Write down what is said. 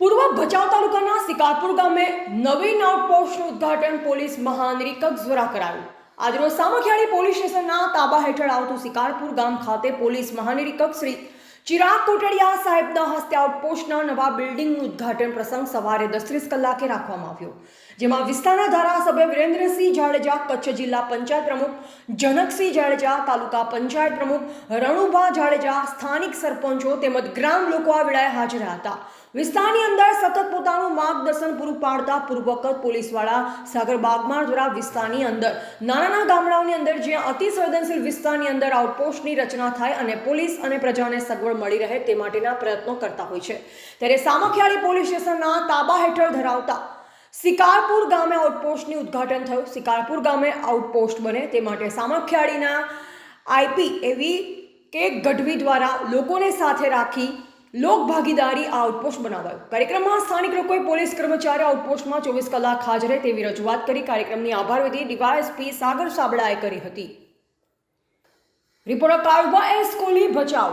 પૂર્વ ભચાઉ તાલુકાના સિકારપુર ગામે નવીન આઉટપોસ્ટનું ઉદ્ઘાટન પોલીસ મહાનિરીક્ષક દ્વારા કરાયું। આજરોજ સામખિયાળી પોલીસ સ્ટેશનના તાબા હેઠળ આવતું સિકારપુર ગામ ખાતે પોલીસ મહાનિરીક્ષક શ્રી ચિરાગ કોટડિયા સાહેબના હસ્તે આઉટપોસ્ટના નવા બિલ્ડિંગનું ઉદ્ઘાટન પ્રસંગ સવારે 10:30 કલાકે રાખવામાં આવ્યો, જેમાં વિસ્તારના ધારાસભ્ય વિરેન્દ્રસિંહ જાડેજા, કચ્છ જિલ્લા પંચાયત પ્રમુખ જનકસિંહ જાડેજા, તાલુકા પંચાયત પ્રમુખ રણુભા જાડેજા, સ્થાનિક સરપંચો તેમજ ગ્રામ લોકો આ વેળાએ હાજર હતા। વિસ્તારની અંદર સતત પોતાનું માર્ગદર્શન પૂરું પાડતા પૂર્વ કચ્છ પોલીસવાળા સાગર બાગમાર દ્વારા વિસ્તારની અંદર નાના ગામડાઓની અંદર જ્યાં અતિ સંવેદનશીલ વિસ્તારની અંદર આઉટપોસ્ટની રચના થાય અને પોલીસ અને પ્રજાને સગવડ મળી રહે તે માટેના પ્રયત્નો કરતા હોય છે। ત્યારે સામખિયાળી પોલીસ સ્ટેશનના તાબા હેઠળ ધરાવતા સિકારપુર ગામે આઉટપોસ્ટનું ઉદ્ઘાટન થયું। સિકારપુર ગામે આઉટપોસ્ટ બને તે માટે સામખિયાળીના આઈપી એવી કે ગઢવી દ્વારા લોકોને સાથે રાખી લોક ભાગીદારી આઉટપોસ્ટ બનાવાયો। કાર્યક્રમમાં સ્થાનિક લોકોએ પોલીસ કર્મચારીઓ આઉટપોસ્ટમાં 24 કલાક હાજર રહે તેવી રજૂઆત કરી। કાર્યક્રમની આભાર વિધિ ડીવાયએસપી સાગર સાબડાએ કરી હતી। Reporter Kalubha S Kohli, Bhachau.